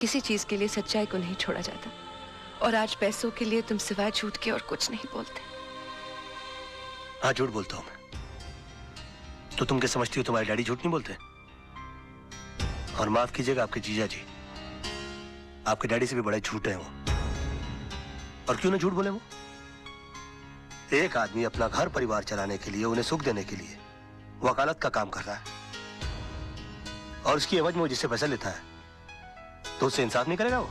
किसी चीज के लिए सच्चाई को नहीं छोड़ा जाता, और आज पैसों के लिए तुम सिवाय झूठ के और कुछ नहीं बोलते। हाँ, झूठ बोलता हूं मैं। तो तुम क्या समझती हो तुम्हारे डैडी झूठ नहीं बोलते? और माफ कीजिएगा आपके जीजा जी, आपके डैडी से भी बड़े झूठे हैं वो। और क्यों ना झूठ बोले वो? एक आदमी अपना घर परिवार चलाने के लिए, उन्हें सुख देने के लिए वकालत का काम कर रहा है, और उसकी एवज में वो जिससे पैसा लेता है तो उससे इंसाफ नहीं करेगा वो?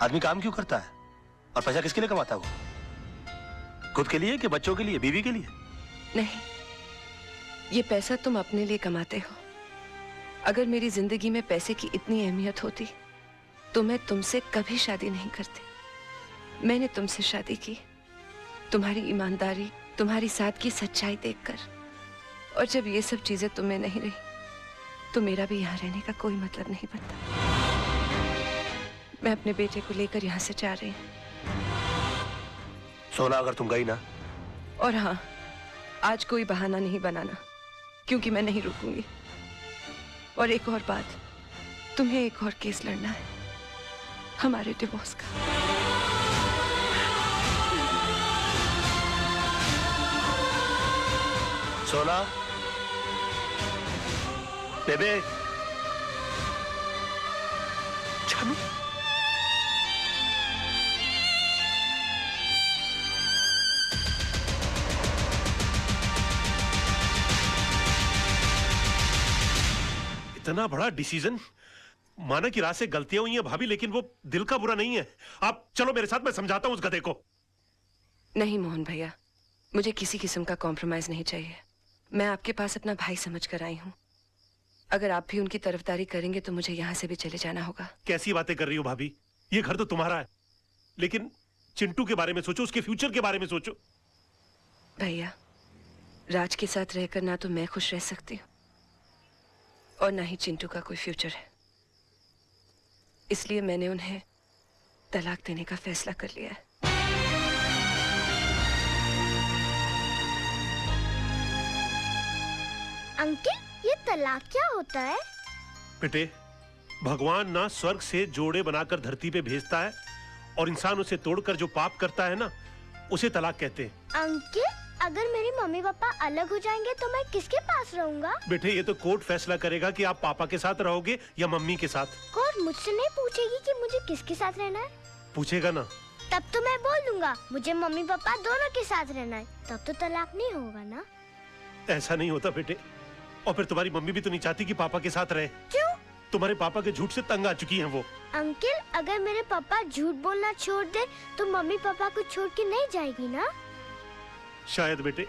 आदमी काम क्यों करता है और पैसा किसके लिए कमाता है वो? खुद के लिए कि बच्चों के लिए, बीवी के लिए? नहीं, ये पैसा तुम अपने लिए कमाते हो। अगर मेरी जिंदगी में पैसे की इतनी अहमियत होती तो मैं तुमसे कभी शादी नहीं करती। मैंने तुमसे शादी की तुम्हारी ईमानदारी, तुम्हारी सादगी, सच्चाई देखकर। और जब ये सब चीजें तुम्हें नहीं रही तो मेरा भी यहाँ रहने का कोई मतलब नहीं बनता। मैं अपने बेटे को लेकर यहाँ से जा रही हूँ। सोना, अगर तुम गई ना। और हाँ, आज कोई बहाना नहीं बनाना, क्योंकि मैं नहीं रुकूंगी। और एक और बात, तुम्हें एक और केस लड़ना है हमारे डिवोर्स का। सोना, बेबे, जानू, इतना बड़ा डिसीजन। माना कि रात से गलतियां हुई हैं भाभी, लेकिन वो दिल का बुरा नहीं है। आप चलो मेरे साथ, मैं समझाता हूं उस गधे को। नहीं मोहन भैया, मुझे किसी किस्म का कॉम्प्रोमाइज नहीं चाहिए। मैं आपके पास अपना भाई समझ कर आई हूँ। अगर आप भी उनकी तरफदारी करेंगे तो मुझे यहाँ से भी चले जाना होगा। कैसी बातें कर रही हो भाभी? ये घर तो तुम्हारा है, लेकिन चिंटू के बारे में सोचो, उसके फ्यूचर के बारे में सोचो। भैया, राज के साथ रहकर ना तो मैं खुश रह सकती हूँ और ना ही चिंटू का कोई फ्यूचर है। इसलिए मैंने उन्हें तलाक देने का फैसला कर लिया है। अंकल, ये तलाक क्या होता है? बेटे, भगवान ना स्वर्ग से जोड़े बनाकर धरती पे भेजता है, और इंसान उसे तोड़कर जो पाप करता है ना, उसे तलाक कहते हैं। अंकल, अगर मेरे मम्मी पापा अलग हो जाएंगे तो मैं किसके पास रहूंगा? बेटे, ये तो कोर्ट फैसला करेगा कि आप पापा के साथ रहोगे या मम्मी के साथ। कोर्ट मुझसे नहीं पूछेगी कि मुझे किसके साथ रहना है? पूछेगा ना। तब तो मैं बोल दूंगा मुझे मम्मी पापा दोनों के साथ रहना है। तब तो तलाक नहीं होगा ना? ऐसा नहीं होता बेटे। और फिर तुम्हारी मम्मी भी तो नहीं चाहती कि पापा के साथ रहे। क्यों? तुम्हारे पापा के झूठ से तंग आ चुकी हैं वो। अंकल, अगर मेरे पापा झूठ बोलना छोड़ दे तो मम्मी पापा को छोड़ के नहीं जाएगी ना? शायद बेटे।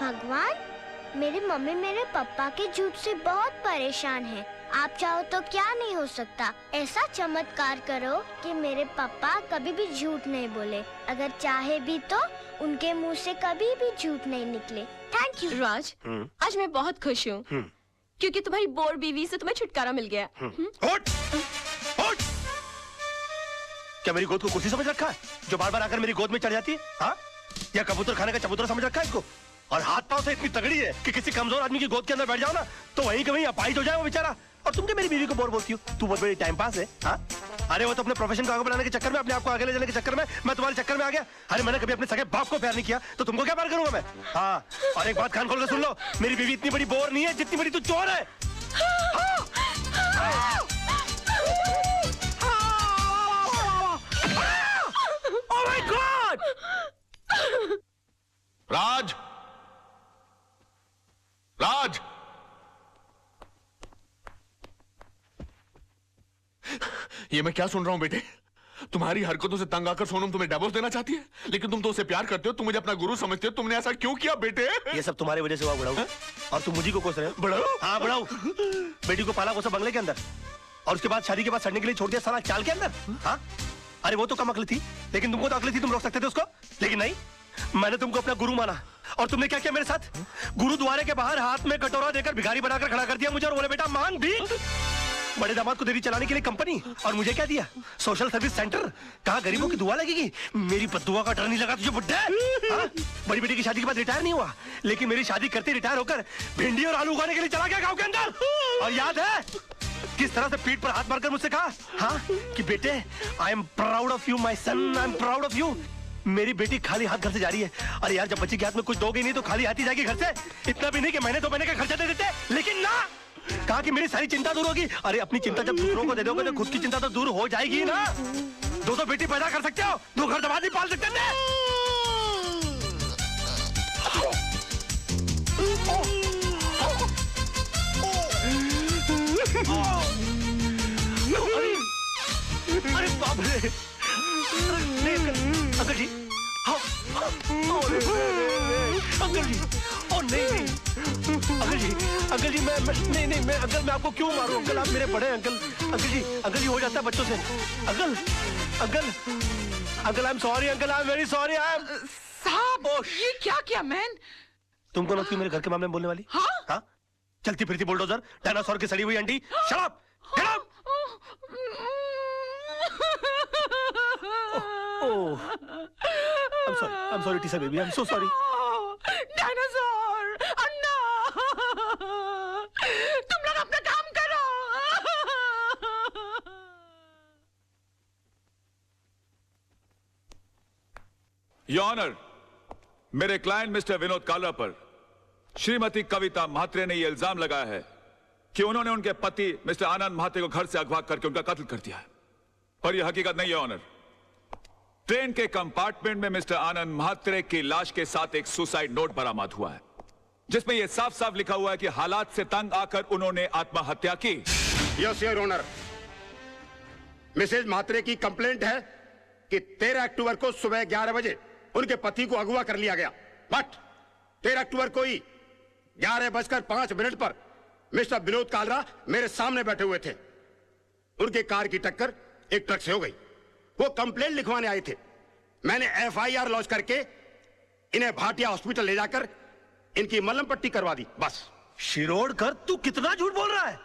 भगवान, मेरी मम्मी मेरे पापा के झूठ से बहुत परेशान है। आप चाहो तो क्या नहीं हो सकता। ऐसा चमत्कार करो कि मेरे पापा कभी भी झूठ नहीं बोले। अगर चाहे भी तो उनके मुंह से कभी भी झूठ नहीं निकले। Thank you. राज, आज मैं बहुत खुश हूँ क्योंकि तुम्हारी बोर बीवी से तुम्हें छुटकारा मिल गया। होट! होट! क्या मेरी गोद को कुर्सी समझ रखा है जो बार बार आकर मेरी गोद में चढ़ जाती है? हाँ? या कबूतर खाने का चबूतरा समझ रखा है इसको? और हाथ पांव से इतनी तगड़ी है कि किसी कमजोर आदमी की गोद के अंदर बैठ जाओ ना तो वहीं के वहीं अपाहिज हो जाए वो बेचारा। और तुम क्या मेरी बीवी को बोर बोलती हो? तू बहुत बड़ी टाइम पास है। हाँ? अरे वो तो अपने प्रोफेशन को आगे बढ़ाने के चक्कर में, अपने आप को आगे ले जाने के चक्कर में मैं तुम्हारे चक्कर में आ गया। अरे मैंने कभी अपने सगे बाप को प्यार नहीं किया तो तुमको क्या प्यार करूंगा मैं? हाँ, और एक बात कान खोल कर सुन लो, मेरी बीवी इतनी बड़ी बोर नहीं है जितनी बड़ी तू चोर है। Oh my God! राज, राज, ये मैं क्या सुन रहा हूं बेटे? तुम्हारी हरकतों से तंग आकर सोनम तुम्हें डिवोर्स देना चाहती है, लेकिन तुम तो उसे प्यार करते हो, तुम मुझे अपना गुरु समझते हो। तुमने ऐसा क्यों किया बेटे? ये सब तुम्हारी वजह से हुआ बुढ़ाऊ। और तुम मुझी को कोस रहे हो। बुढ़ाऊ? हाँ बुढ़ाऊ। बेटी को पाला पोसा बंगले के अंदर और उसके बाद शादी के बाद सड़ने के लिए छोड़ दिया साला चाल के अंदर। हाँ? अरे वो तो कम अकल थी, लेकिन तुमको तो अकल थी, तुम रोक सकते थे उसको, लेकिन नहीं। मैंने तुमको अपना गुरु माना और तुमने क्या किया मेरे साथ? गुरुद्वारे के बाहर हाथ में कटोरा देकर भिखारी बनाकर खड़ा कर दिया मुझे और बोले बेटा मांग भी। बड़े दामाद को देरी चलाने के लिए कंपनी, और मुझे क्या दिया? Social service centre. कहाँ गरीबों की दुआ लगेगी? मेरी बद्दुआ का डर नहीं लगा तुझे बुड्ढे? हाँ? बड़ी बेटी की शादी के बाद रिटायर नहीं हुआ, लेकिन मेरी शादी करते रिटायर होकर भिंडी और आलू उगाने के लिए चला गया गाँव के अंदर। और याद है किस तरह से पीठ पर हाथ मारकर मुझसे कहा, हाँ, कि बेटे I am proud of you my son, I am proud of you. मेरी बेटी खाली हाथ घर से जा रही है। अरे यार, जब बच्ची के हाथ में कुछ दोगे नहीं तो खाली हाथ ही जाएगी घर से। इतना भी नहीं कि महीने 2 महीने का खर्चा दे देते, लेकिन ना, कहा कि मेरी सारी चिंता दूर होगी। अरे अपनी चिंता जब दूसरों को दे दोगे तो खुद की चिंता तो दूर हो जाएगी ना। 2 बेटी पैदा कर सकते हो, 2 घर दबा नहीं पाल सकते थे। अरे बाप रे, अंकल जी, अंकल जी, ओ नहीं, अंकल जी, मैं नहीं, मैं अंकल, मैं आपको क्यों मारूं अंकल? आप मेरे बड़े अंकल जी हो जाता है बच्चों से। Uncle I am sorry, uncle I am very sorry. साहब, ये क्या किया मैन? तुमको ना क्यों मेरे घर के मामले में बोलने वाली? हाँ? चलती फिरती बुलडोजर, डायनासोर की सड़ी हुई अंडी। Shut up, get out. I'm sorry, Tisa baby. I'm so sorry. Dinosaur, Anna, तुम लोग अपना काम करो। योर ऑनर, मेरे क्लाइंट मिस्टर विनोद कालरा पर श्रीमती कविता म्हात्रे ने यह इल्जाम लगाया है कि उन्होंने उनके पति मिस्टर आनंद म्हात्रे को घर से अगवा करके उनका कत्ल कर दिया है, पर यह हकीकत नहीं है ऑनर। ट्रेन के कंपार्टमेंट में मिस्टर आनंद म्हात्रे की लाश के साथ एक सुसाइड नोट बरामद हुआ है, जिसमें यह साफ साफ लिखा हुआ है कि हालात से तंग आकर उन्होंने आत्महत्या की। Yes your honour, Mrs Mhatre की कंप्लेंट है कि 13 अक्टूबर को सुबह 11 बजे उनके पति को अगवा कर लिया गया, बट 13 अक्टूबर को ही 11:05 पर मिस्टर विनोद कालरा मेरे सामने बैठे हुए थे। उनके कार की टक्कर एक ट्रक से हो गई। वो कंप्लेंट लिखवाने आए थे। मैंने FIR लॉन्च करके इन्हें भाटिया हॉस्पिटल ले जाकर इनकी मलहम पट्टी करवा दी, बस। शिरोडकर, तू कितना झूठ बोल रहा है?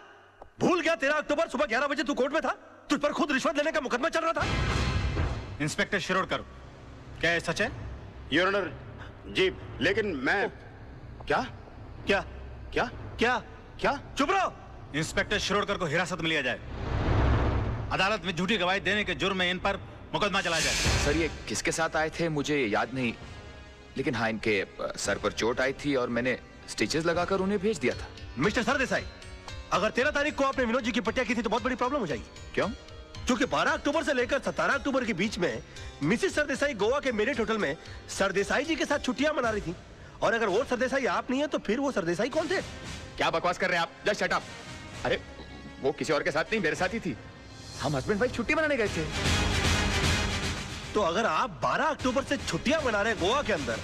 भूल गया 13 अक्टूबर सुबह 11 बजे तू कोर्ट में था? तुझ पर खुद रिश्वत लेने का मुकदमा चल रहा था। इंस्पेक्टर शिरोडकर, क्या ये सच है? योर ऑनर जी, लेकिन मैं क्या? चुप रहो। इंस्पेक्टर शिरोडकर को हिरासत में लिया जाए। अदालत में झूठी गवाही देने के जुर्म में इन पर मुकदमा चलाया जाए। सर, ये किसके साथ आए थे मुझे याद नहीं, लेकिन हाँ, इनके सर पर चोट आई थी और मैंने स्टिचेस लगाकर उन्हें भेज दिया था। मिस्टर सरदेसाई, अगर 13 तारीख को आपने विनोद जी की पट्टिया की थी तो बहुत बड़ी प्रॉब्लम हो जाएगी। क्यों? क्योंकि 12 अक्टूबर से लेकर 17 अक्टूबर के बीच में मिसेस सरदेसाई गोवा के मेरिट होटल में सरदेसाई जी के साथ छुट्टियां मना रही थी, और अगर वो सरदेसाई आप नहीं है तो फिर वो सरदेसाई कौन थे? क्या बकवास कर रहे हैं आप? Just shut up. अरे वो किसी और के साथ नहीं, मेरे साथ ही थी। हम हस्बैंड वाइफ छुट्टी मनाने गए थे। तो अगर आप 12 अक्टूबर से छुट्टियां मना रहे हैं गोवा के अंदर,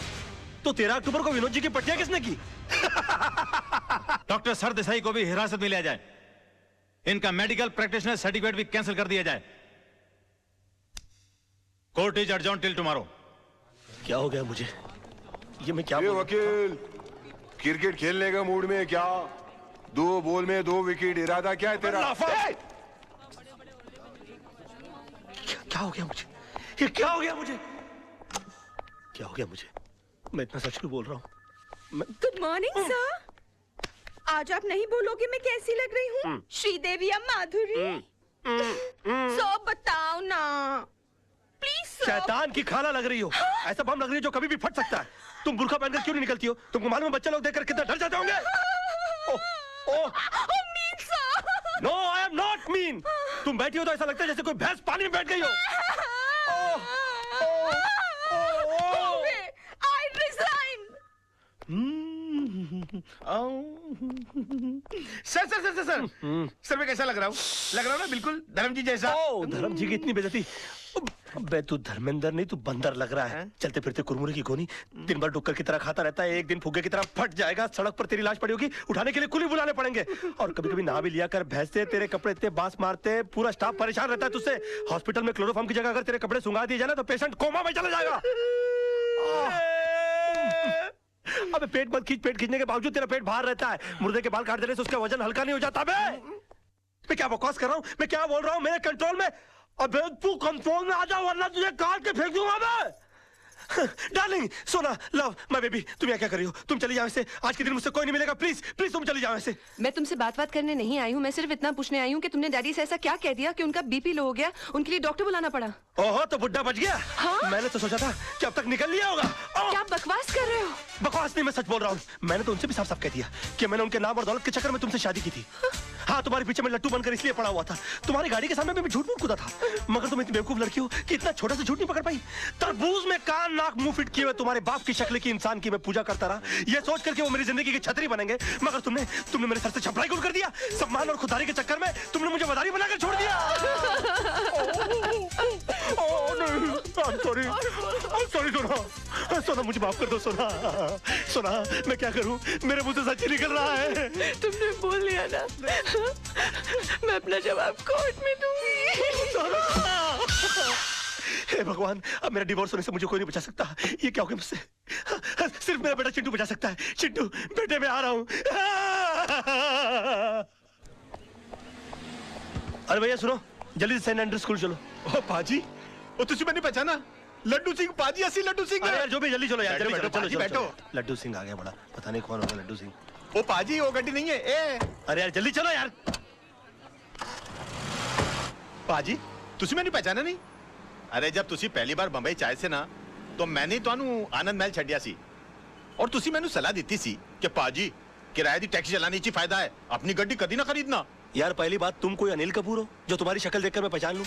तो 13 अक्टूबर को विनोद जी की पट्टियां किसने की? डॉक्टर सरदेसाई को भी हिरासत में लिया जाए। इनका मेडिकल प्रैक्टिशनर सर्टिफिकेट भी कैंसिल कर दिया जाए। Court is adjourn till tomorrow. क्या हो गया मुझे? ये मैं क्या वकील, क्रिकेट खेलने का मूड में क्या? 2 बॉल में 2 विकेट, इरादा क्या है तेरा? क्या हो गया मुझे? ये क्या हो गया मुझे? क्या हो गया मुझे? मैं इतना सच क्यों बोल रहा हूँ? Good morning sir. आज आप नहीं बोलोगे मैं कैसी लग रही हूँ? श्रीदेवी या माधुरी? सब बताओ ना प्लीज। शैतान की खाला लग रही हो। ऐसा बम लग रही है जो कभी भी फट सकता है। तुम बुर्का पहनकर क्यों नहीं निकलती हो? तुमको मालूम है बच्चे लोग देखकर कितना डर जाते होंगे? No, I am not mean. तुम बैठी हो तो ऐसा लगता है जैसे कोई भैंस पानी में बैठ गई हो। I resign. सर मैं कैसा लग रहा हूँ? लग रहा हूँ ना बिल्कुल धर्म जी जैसा। धर्म जी की इतनी बेइज्जती। अबे तू धर्मेंद्र नहीं, तू बंदर लग रहा है। चलते फिरते कुरमुरे की गोनी, दिन भर डुक्कर की तरह खाता रहता है, एक दिन फुग्गे की तरह फट जाएगा, सड़क पर तेरी लाश पड़ी होगी, उठाने के लिए कुली बुलाने पड़ेंगे। और कभी कभी नहा भी लिया कर, भैंसे तेरे कपड़े इतने बांस मारते हैं, पूरा स्टाफ परेशान रहता है तुझसे। हॉस्पिटल में क्लोरोफॉर्म की जगह अगर तेरे कपड़े सुंगा दिए जाए ना तो पेशेंट कोमा में चला जाएगा। अबे पेट मत खींच, पेट खींचने के बावजूद तेरा पेट बाहर रहता है। मुर्दे के बाल काट देने से उसका वजन हल्का नहीं हो जाता। मैं क्या बकवास कर रहा हूँ, मैं क्या बोल रहा हूँ, मेरे कंट्रोल में। अबे तू कंट्रोल में आ जा वरना तुझे काट के फेंक दूंगा मैं। डार्लिंग, सोना, लव, माय बेबी, तुम यहाँ क्या कर रही हो? तुम चली जाओ ऐसे, आज के दिन मुझसे कोई नहीं मिलेगा। प्लीज प्लीज तुम चली जाओ ऐसे। मैं तुमसे बात करने नहीं आई हूँ, मैं सिर्फ इतना पूछने आई हूँ कि तुमने डैडी से ऐसा क्या कह दिया कि उनका बीपी लो हो गया, उनके लिए डॉक्टर बुलाना पड़ा। ओहो, तो बुड्ढा बच गया। हाँ? मैंने तो सोचा था कि अब तक निकल लिया होगा। क्या बकवास कर रहे हो? बकवास नहीं, मैं सच बोल रहा हूँ। मैंने तो उनसे भी साफ साफ कह दिया कि मैंने उनके नाम और दौलत के चक्कर में तुमसे शादी की थी। हाँ, तुम्हारे पीछे मैं लट्टू बनकर इसलिए पड़ा हुआ था, तुम्हारी गाड़ी के सामने मैं झूठ मूठ कूदा था। मगर तुम इतनी बेवकूफ लड़की हो कि इतना छोटा सा झूठ नहीं पकड़ पाई। तरबूज में कान नाक मुंह फिट किए हुए तुम्हारे बाप की शक्ल की इंसान की मैं पूजा करता रहा, ये सोच करके वो मेरी जिंदगी की छतरी बनेंगे। मगर तुमने मेरे सर से छपराई गुड़ कर दिया। सम्मान और खुदारी के चक्कर में तुमने मुझे मदारी बनाकर छोड़ दिया। सॉरी सोना, मुझे माफ कर दो सोना, मैं क्या करूं, मेरे मुंह से सच ही निकल रहा है। तुमने बोल लिया ना, मैं अपना जवाब कोर्ट में दूंगी। हे भगवान, अब मेरा डिवोर्स होने से मुझे कोई नहीं बचा सकता। ये क्या हो गया मुझसे? सिर्फ मेरा बेटा चिंटू बचा सकता है। चिंटू बेटे, मैं आ रहा हूं। अरे भैया सुनो, जल्दी से सेंट एंड्रू स्कूल चलो। ओ पाजी, ओ तुझे मैंने पहचाना? लड्डू सिंह, पाजी असली लड्डू सिंह। अरे यार जो भी, जल्दी चलो यार, जल्दी चलो। बैठो। लड्डू सिंह आ गया बड़ा, पता नहीं कौन होगा लड्डू सिंह। ओ पाजी, वो गड्डी नहीं है। ए अरे यार जल्दी चलो यार। पाजी, तुझे मैंने पहचाना नहीं? अरे जब तुसी पहली बार बंबई चाहे से ना, तो मैंने ਤੁਹਾਨੂੰ आनंद महल छड़िया सी और तुसी मैंने सलाह दी सी कि पाजी किराए दी टैक्सी चलाने ची फायदा है, अपनी गड्डी कभी ना खरीदना। यार पहली बात, तुम कोई अनिल कपूर हो जो तुम्हारी शक्ल देखकर मैं पहचान लूं?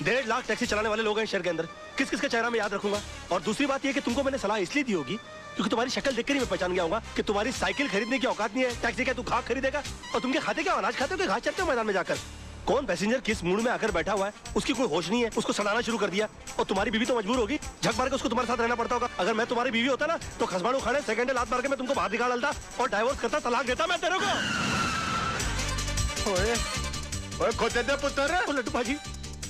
1.5 लाख टैक्सी चलाने वाले लोग हैं शहर के अंदर, किस किस का चेहरा मैं याद रखूंगा? और दूसरी बात यह कि तुमको मैंने सलाह इसलिए दी होगी क्योंकि तुम्हारी शक्ल देखकर ही मैं पहचान गया होगा कि तुम्हारी साइकिल खरीदने की औकात नहीं है। टैक्सी क्या तू घास खरीदेगा? और तुम क्या खाते, क्या अनाज खाते हो कि घास चरते हो मैदान में जाकर? कौन पैसेंजर किस मूड में आकर बैठा हुआ है, उसकी कोई होश नहीं है, उसको सड़ाना शुरू कर दिया। और तुम्हारी बीवी तो मजबूर होगी, झक मार के उसको तुम्हारे साथ रहना पड़ता होगा। अगर मैं तुम्हारी बीवी होता ना तो खसबाड़ू खाने सेकंड लात मार के मैं तुमको बाहर निकाल डालता और डाइवोर्स करता, तलाक देता मैं तेरे को। ओए खोते दे पुत्र, लड्डू भाजी,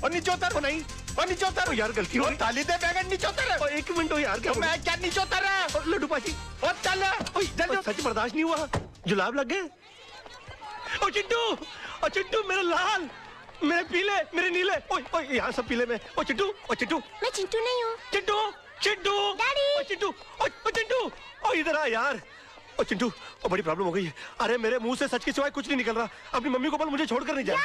और नीचे उतर। नहीं, और नीचे उतर यार, गलती हो। ताली दे बैगन, नीचे उतर। एक मिनट हो यार, क्या मैं क्या नीचे उतर रहा है? लड्डू भाजी, और चल जल्दी। सच बर्दाश्त नहीं हुआ, जुलाब लग गए। ओ चिंटू, मेरा लाल, मेरे पीले, मेरे नीले, ओए यहाँ सब पीले में। ओ चिंटू, मैं चिंटू नहीं हूँ। चिंटू, डैडी। चिंटू, इधर आ यार। ओ चिंटू, बड़ी प्रॉब्लम हो गई है। अरे मेरे मुंह से सच के सिवाय कुछ नहीं निकल रहा। अपनी मम्मी को बोल मुझे छोड़कर नहीं जाए।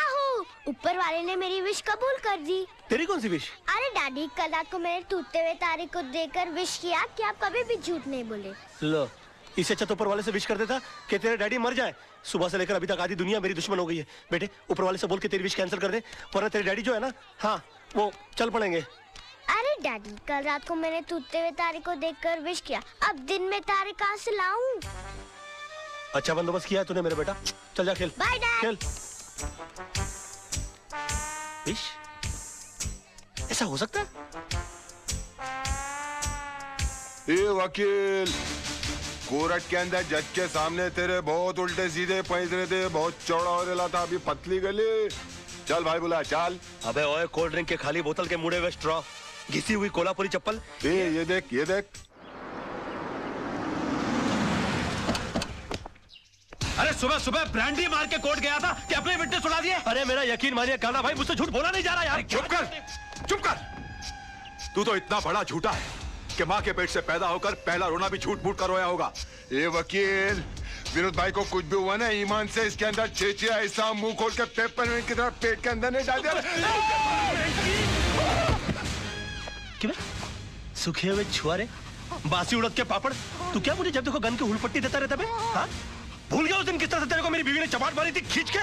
ऊपर वाले ने मेरी विश कबूल कर दी। तेरी कौन सी विश? अरे डैडी, कल रात को मैंने टूटते हुए तारे को देखकर विश किया कि आप कभी भी झूठ नहीं बोले। लो, इससे अच्छा तो ऊपर वाले से विश कर देता कि तेरे डैडी मर जाए। सुबह से लेकर अभी तक आधी दुनिया मेरी दुश्मन हो गई है। बेटे, ऊपर वाले से बोल के तेरी विश कैंसिल कर दे, वरना तेरे डैडी जो है ना, हाँ, वो चल पड़ेंगे। अरे डैडी, कल रात को मैंने टूटते हुए तारे को देखकर विश किया, अब दिन में तारे कहाँ से लाऊं? अच्छा बंदोबस्त किया है तूने मेरे बेटा, चल जा खेल। Bye dad. खेल। विश? ऐसा हो सकता है? ये वकील, कोर्ट के अंदर जज के सामने तेरे बहुत उल्टे सीधे पैसे थे, बहुत चौड़ा हो रहा था, अभी पतली गली। चल भाई बुला, चल। अबे ओए, कोल्ड ड्रिंक के खाली बोतल के मुड़े हुए स्ट्रॉ, घिसी हुई कोल्हापुरी चप्पल। ये देख, ये देख। अरे सुबह सुबह ब्रांडी मार के कोर्ट गया था कि अपने विटनेस सुना दिए। अरे मेरा यकीन मानिए काना भाई, मुझसे झूठ बोला नहीं जा रहा यार। चुप कर। तू तो इतना बड़ा झूठा है कि माँ के पेट से पैदा होकर पहला रोना भी झूठ मूठ कर रोया होगा। ये वकील, विनोद भाई को कुछ भी हुआ ना, ईमान से इसके अंदर छेचिया ऐसा मुंह खोल के पेपर की तरह पेट के अंदर नहीं डाल दिया। क्यों? सूखे हुए छुआरे, बासी उड़द के पापड़, तू क्या मुझे जब देखो गन की हुलपट्टी देता रहता बे? हाँ? भूल गया उस दिन किस तरह से तेरे को मेरी बीवी ने चपाट मारी थी खींच के?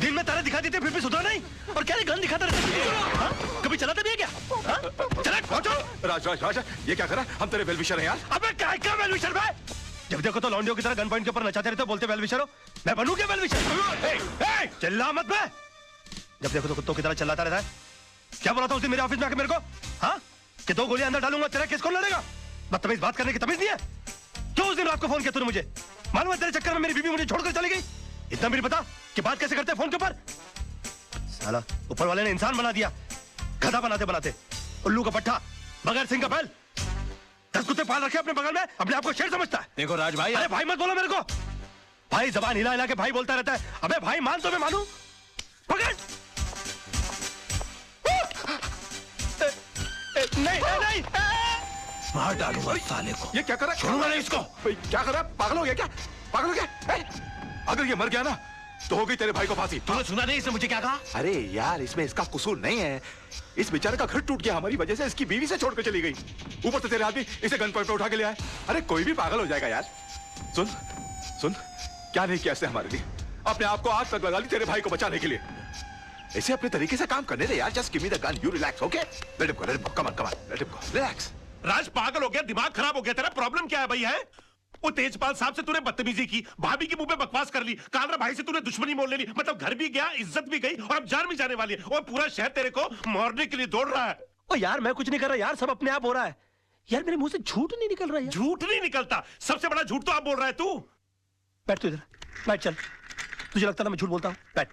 दिन में तारे दिखाती थी फिर भी सुधरा नहीं, और क्या गन दिखाता रहता? हाँ? कभी चलाते भी है क्या? हाँ? चला पहुंचो। राज, ये क्या करा? हम तेरे वेलविशर हैं यार। अबे क्या वेलविशर भाई? जब देखो तो लौंडियों की तरह गन पॉइंट के ऊपर नचाते रहते, बोलते वेलविशर हो। मैं बनूं क्या वेलविशर? चिल्ला मत बे। जब देखो तो कुत्तों की तरह चिल्लाता रहता है। क्या बोला था उस दिन मेरे ऑफिस में आके मेरे को? हाँ, कि 2 गोलियां अंदर डालूंगा तेरा केस कौन लड़ेगा? बदतमीज बात करने की तमीज नहीं है? क्यों उस दिन रात को फोन किया तूने मुझे? मालूम है तेरे चक्कर में मेरी बीवी मुझे छोड़कर चली गई। इतना भी नहीं पता कि बात कैसे करते हैं फोन के ऊपर? साला ऊपर वाले ने इंसान बना दिया, गधा बनाते बनाते। उल्लू का पट्टा, बगैर सिंह का बैल। 10 कुत्ते पाल रखे अपने बगल में, अपने आप को शेर समझता है। देखो राज भाई, अरे भाई मत बोलो मेरे को। भाई जबान हिला हिला के भाई बोलता रहता है। अबे भाई मान तो मैं मानूं। पकड़। नहीं नहीं, मार डालूंगा साले को। ये क्या कर रहा है? छोड़ूंगा नहीं इसको। क्या कर रहा है? पागल हो गया क्या? पागल हो गया? अगर ये मर गया ना तो हो गई तेरे भाई को फांसी। तूने सुना नहीं इसने मुझे क्या कहा? अरे यार, इसमें इसका कसूर नहीं है। इस बेचारे का घर टूट गया हमारी वजह से। इसकी बीवी से छोड़कर चली गई, ऊपर से तेरे आदमी इसे गन पॉइंट पे उठा के ले आए। अरे कोई भी पागल हो जाएगा यार। सुन सुन, क्या नहीं किया इसने हमारे लिए? अपने आप को आग तक लगा ली तेरे भाई को बचाने के लिए। इसे अपने तरीके से काम करने दे यार। Just give me the gun, you relax, okay? Let him go, let him go, come on, let him go, relax. Raj पागल हो गया, दिमाग खराब हो गया तेरा? प्रॉब्लम क्या है भाई? है वो तेजपाल साहब से तूने बदतमीजी की, भाभी के मुंह पे बकवास कर ली, कालरा भाई से तूने दुश्मनी मोल ले ली। मतलब घर भी गया, इज्जत भी गई और अब जान भी जाने वाली है। और पूरा शहर तेरे को मारने के लिए दौड़ रहा है। ओ यार मैं कुछ नहीं कर रहा यार, सब अपने आप हो रहा है यार। मेरे मुंह से झूठ नहीं निकल रहा है। झूठ नहीं निकलता, सबसे बड़ा झूठ तो आप बोल रहा है तू। बैठ तू इधर, बैठ। चल, तुझे लगता ना मैं झूठ बोलता हूँ? बैठ।